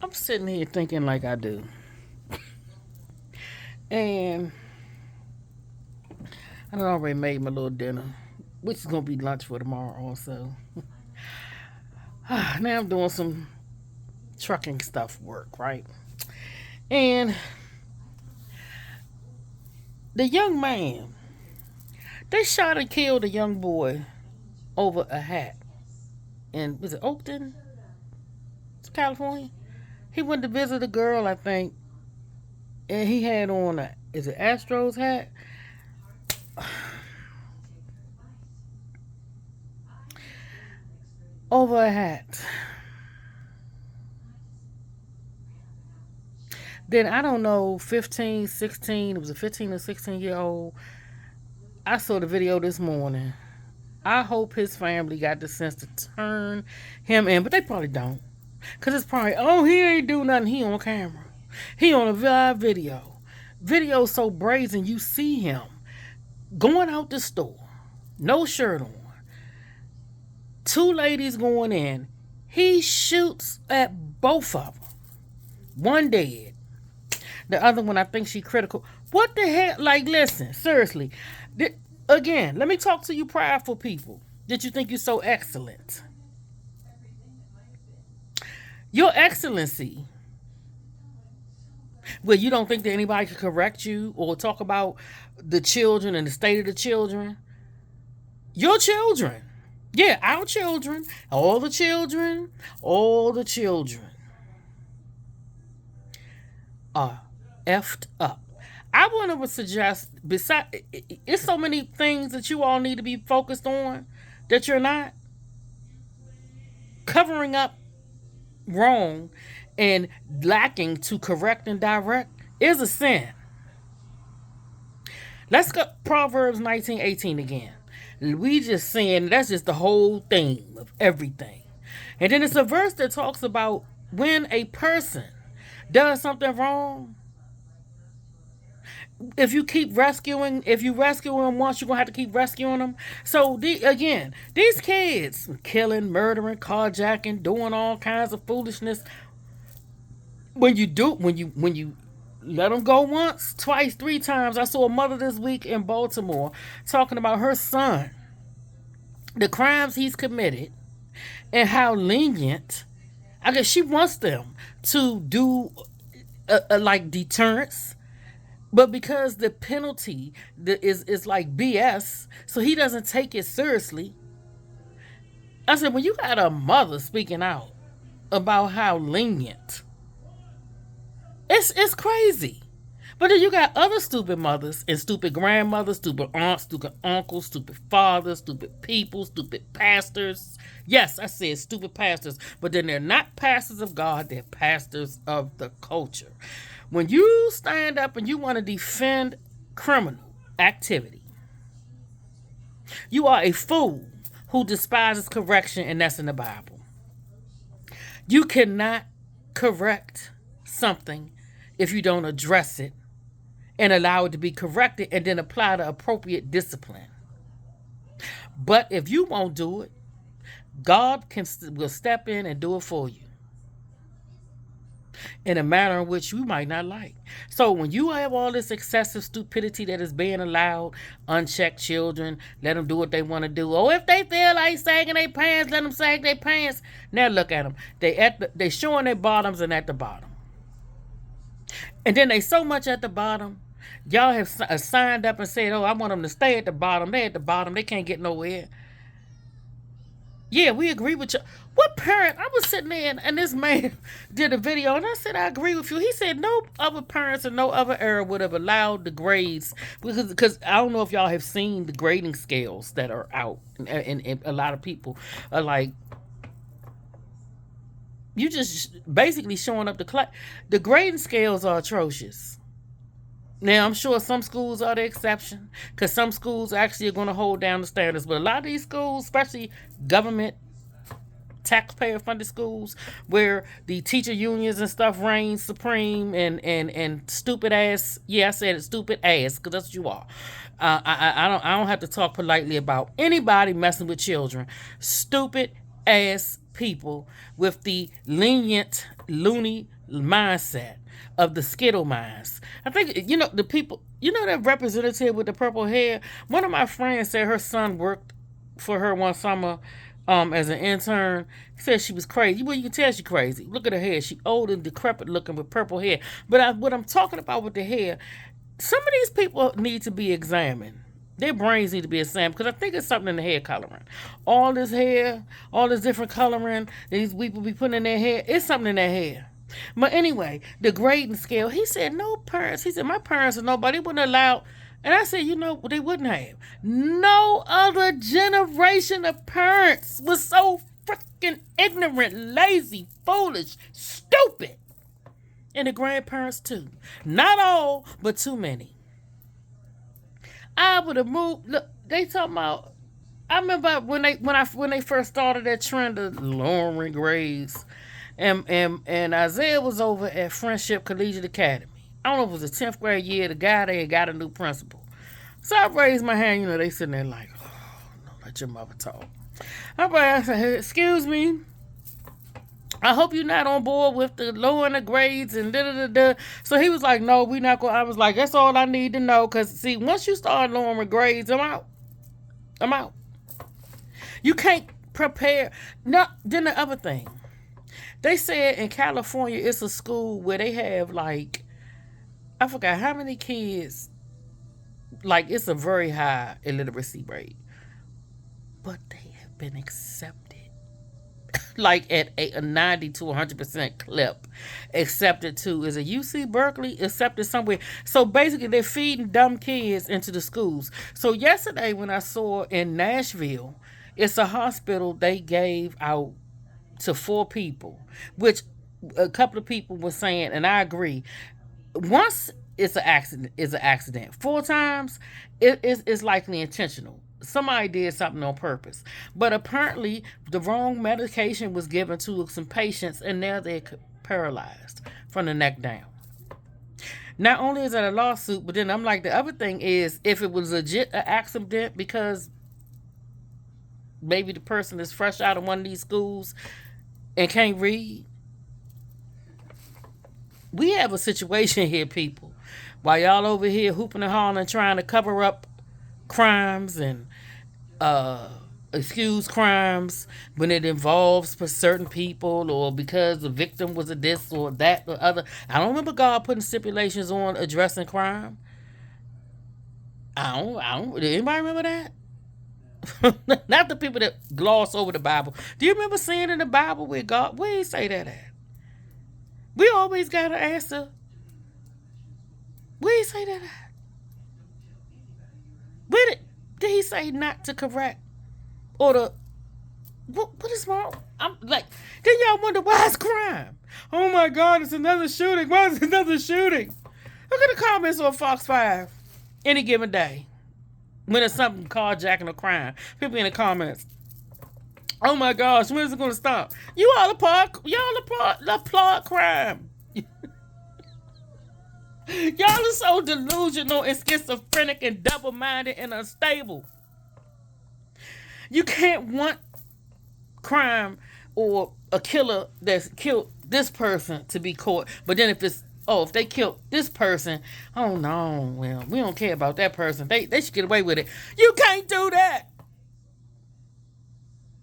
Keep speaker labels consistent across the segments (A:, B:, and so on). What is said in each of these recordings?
A: I'm sitting here thinking like I do. And I done already made my little dinner, which is going to be lunch for tomorrow also. Now I'm doing some trucking stuff work, right? And the young man, they shot and killed a young boy over a hat. And was it Oakton, California? He went to visit a girl, I think, and he had on is it Astros hat? Over a hat. Then I don't know, 15, 16, it was a 15 or 16-year-old. I saw the video this morning. I hope his family got the sense to turn him in, but they probably don't. Because it's probably, oh, he ain't do nothing. He on camera. He on a live video. Video so brazen, you see him going out the store, no shirt on. Two ladies going in. He shoots at both of them. One dead. The other one, I think she critical. What the hell? Like, listen, seriously. Again, let me talk to you prideful people that you think you're so excellent. Your excellency, where you don't think that anybody can correct you or talk about the children and the state of the children. Your children. Yeah, our children, all the children are effed up. I want to suggest, besides, it's so many things that you all need to be focused on that you're not. Covering up wrong and lacking to correct and direct is a sin. Let's go Proverbs 19:18 again. We just saying that's just the whole theme of everything. And then it's a verse that talks about when a person does something wrong, if you rescue them once, you're gonna have to keep rescuing them. So again, these kids killing, murdering, carjacking, doing all kinds of foolishness. When you let them go once, twice, three times. I saw a mother this week in Baltimore talking about her son, the crimes he's committed, and how lenient. I guess she wants them to do like deterrence, but because the penalty is like BS, so he doesn't take it seriously. I said, when you got a mother speaking out about how lenient, it's crazy. But then you got other stupid mothers and stupid grandmothers, stupid aunts, stupid uncles, stupid fathers, stupid people, stupid pastors. Yes, I said stupid pastors, but then they're not pastors of God, they're pastors of the culture. When you stand up and you want to defend criminal activity, you are a fool who despises correction, and that's in the Bible. You cannot correct something if you don't address it and allow it to be corrected and then apply the appropriate discipline. But if you won't do it, God will step in and do it for you in a manner in which you might not like. So when you have all this excessive stupidity that is being allowed, unchecked children, let them do what they want to do. Oh, if they feel like sagging their pants, let them sag their pants. Now look at them. They showing their bottoms and at the bottom. And then they so much at the bottom. Y'all have signed up and said, oh, I want them to stay at the bottom. They at the bottom. They can't get nowhere. Yeah, we agree with you. What parent? I was sitting there and this man did a video and I said, I agree with you. He said no other parents in no other era would have allowed the grades because I don't know if y'all have seen the grading scales that are out. And a lot of people are like, you just basically showing up the class. The grading scales are atrocious. Now, I'm sure some schools are the exception because some schools actually are going to hold down the standards. But a lot of these schools, especially government, taxpayer-funded schools, where the teacher unions and stuff reign supreme and stupid ass, yeah, I said it, stupid ass, because that's what you are. I don't have to talk politely about anybody messing with children. Stupid ass people with the lenient loony mindset of the Skittle minds. I think, the people, that representative with the purple hair. One of my friends said her son worked for her one summer as an intern. He said she was crazy. Well, you can tell she crazy. Look at her hair. She old and decrepit looking with purple hair. But what I'm talking about with the hair, some of these people need to be examined. Their brains need to be examined because I think it's something in the hair coloring. All this hair, all this different coloring these people be putting in their hair, it's something in their hair. But anyway, the grading scale, he said no parents. He said my parents or nobody wouldn't allow. And I said, they wouldn't have. No other generation of parents was so freaking ignorant, lazy, foolish, stupid. And the grandparents too. Not all, but too many. I would have moved. Look, they talking about. I remember when they first started that trend of lowering grades, and Isaiah was over at Friendship Collegiate Academy. I don't know if it was the 10th grade year. The guy there got a new principal. So I raised my hand. They sitting there like, oh, no, let your mother talk. I said, excuse me. I hope you're not on board with the lowering the grades and da-da-da-da. So he was like, no, we not going. I was like, that's all I need to know. Because, see, once you start lowering grades, I'm out. I'm out. You can't prepare. No, then the other thing. They said in California, it's a school where they have, like, I forgot how many kids. Like, it's a very high illiteracy rate. But they have been accepted. Like at a 90 to 100% clip. Accepted to, is it UC Berkeley? Accepted somewhere. So basically they're feeding dumb kids into the schools. So yesterday when I saw in Nashville, it's a hospital they gave out to 4 people, which a couple of people were saying, and I agree. Once it's an accident. 4 times, it's likely intentional. Somebody did something on purpose. But apparently, the wrong medication was given to some patients, and now they're paralyzed from the neck down. Not only is that a lawsuit, but then I'm like, the other thing is, if it was legit an accident because maybe the person is fresh out of one of these schools and can't read, we have a situation here, people. While y'all over here hooping and hollering, trying to cover up crimes and excuse crimes when it involves for certain people or because the victim was a this or that or other. I don't remember God putting stipulations on addressing crime. I don't. Did anybody remember that? Not the people that gloss over the Bible. Do you remember seeing in the Bible where he say that at? We always got to answer. Where he say that at? Where did he say not to correct? Or what is wrong? I'm like, then y'all wonder why it's crime. Oh my God, it's another shooting. Why is it another shooting? Look at the comments on Fox 5 any given day. When it's something carjacking or crime. People in the comments. Oh my gosh, when is it going to stop? Y'all applaud crime. Y'all are so delusional and schizophrenic and double-minded and unstable. You can't want crime or a killer that's killed this person to be caught. But then if they killed this person, oh no, well, we don't care about that person. They should get away with it. You can't do that.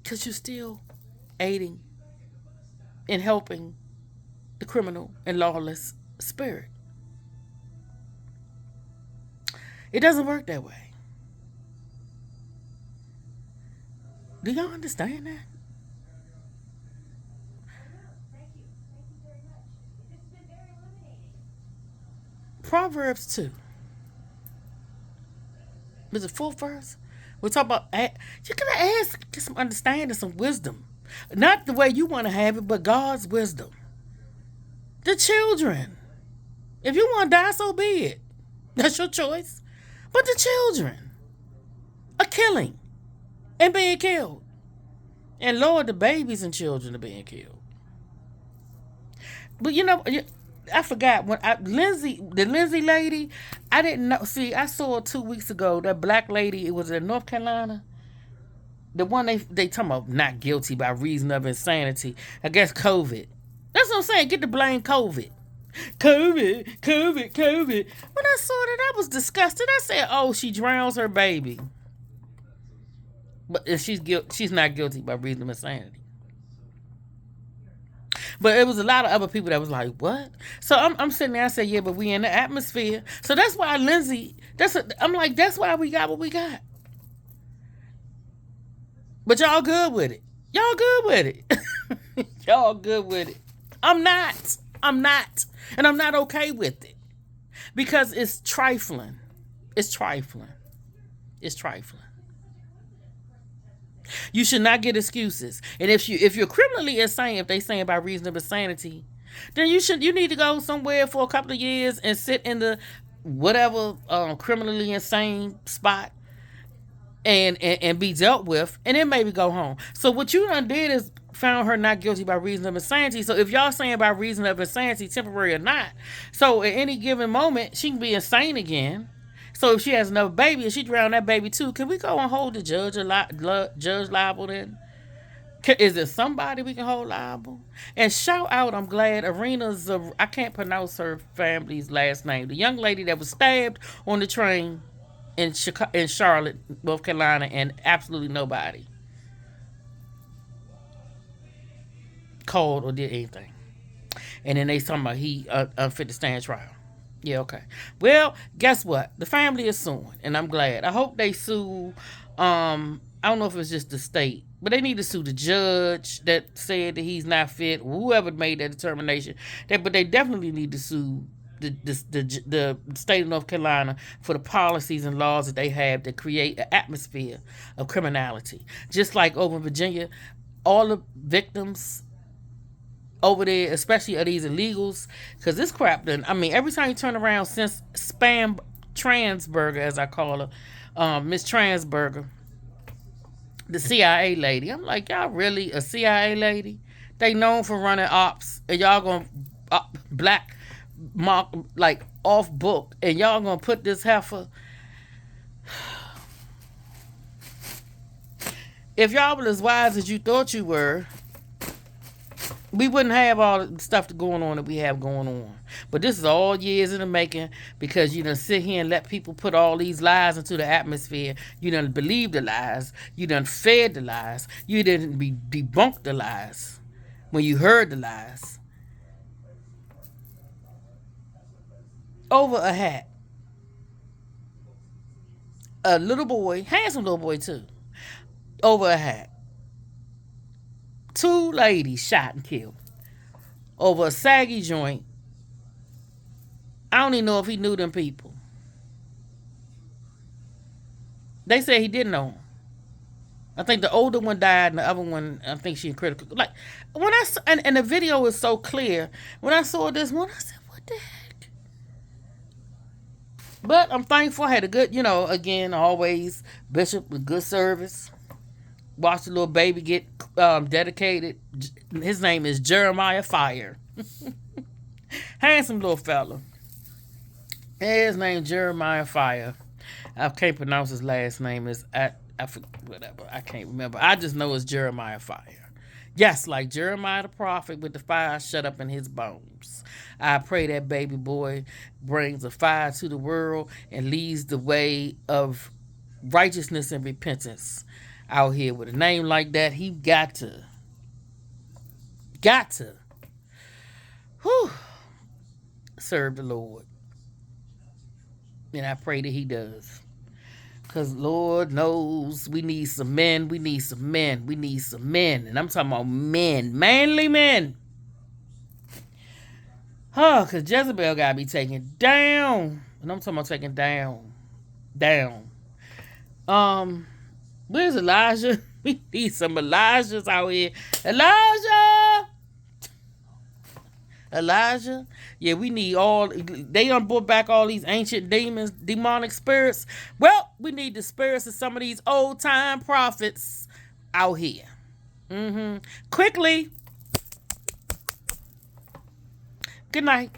A: Because you're still aiding and helping the criminal and lawless spirit. It doesn't work that way. Do y'all understand that? Proverbs 2. Was it 4th verse? We're talking about, you're going to get some understanding, some wisdom. Not the way you want to have it, but God's wisdom. The children. If you want to die, so be it. That's your choice. But the children are killing and being killed. And Lord, the babies and children are being killed. But I forgot when the Lindsay lady, I didn't know. See, I saw 2 weeks ago that black lady. It was in North Carolina. The one they talking about not guilty by reason of insanity. I guess COVID. That's what I'm saying. Get to blame COVID. COVID, COVID, COVID. When I saw that, I was disgusted. I said, "Oh, she drowns her baby." But if she's not guilty by reason of insanity. But it was a lot of other people that was like, "What?" So I'm sitting there. I said, "Yeah, but we in the atmosphere." So that's why Lindsay. I'm like, that's why we got what we got. But y'all good with it. Y'all good with it. Y'all good with it. I'm not. I'm not. And I'm not okay with it. Because it's trifling. It's trifling. It's trifling. You should not get excuses. And if you're criminally insane, if they saying by reason of insanity, then you need to go somewhere for a couple of years and sit in the whatever criminally insane spot and be dealt with, and then maybe go home. So what you done did is found her not guilty by reason of insanity. So if y'all saying by reason of insanity, temporary or not, so at any given moment she can be insane again. So if she has another baby and she drowned that baby too, can we go and hold the judge liable then? Is there somebody we can hold liable? And shout out, I'm glad Arena's, I can't pronounce her family's last name. The young lady that was stabbed on the train in Charlotte, North Carolina, and absolutely nobody called or did anything. And then they talking about he unfit to stand trial. Yeah, okay. Well, guess what? The family is suing, and I'm glad. I hope they sue. I don't know if it's just the state, but they need to sue the judge that said that he's not fit, whoever made that determination. But they definitely need to sue the state of North Carolina for the policies and laws that they have that create an atmosphere of criminality. Just like over in Virginia, all the victims over there, especially of these illegals, because this crap done, I mean, every time you turn around, since Spam Transburger, as I call her, Miss Transburger, the CIA lady, I'm like, y'all really a CIA lady? They known for running ops, and y'all gonna black mark, like off book, and y'all gonna put this heifer. If y'all were as wise as you thought you were, we wouldn't have all the stuff going on that we have going on. But this is all years in the making, because you done sit here and let people put all these lies into the atmosphere. You done believe the lies. You done fed the lies. You didn't debunk the lies when you heard the lies. Over a hat. A little boy, handsome little boy too, over a hat. 2 ladies shot and killed over a saggy joint. I don't even know if he knew them people. They said he didn't know them. I think the older one died and the other one, I think she in critical. Like, when I saw, and the video is so clear. When I saw this one, I said, what the heck? But I'm thankful. I had a good, again, always Bishop with good service. Watch the little baby get dedicated. His name is Jeremiah Fire. Handsome little fella. His name Jeremiah Fire. I can't pronounce his last name. Whatever. I can't remember. I just know it's Jeremiah Fire. Yes, like Jeremiah the prophet with the fire shut up in his bones. I pray that baby boy brings a fire to the world and leads the way of righteousness and repentance. Out here with a name like that, he got to serve the Lord. And I pray that he does. Because Lord knows we need some men. And I'm talking about men, manly men. Because Jezebel got to be taken down. And I'm talking about taken down. Where's Elijah? We need some Elijahs out here. Elijah. Yeah, we need all. They done brought back all these ancient demons, demonic spirits. Well, we need the spirits of some of these old time prophets out here. Quickly. Good night.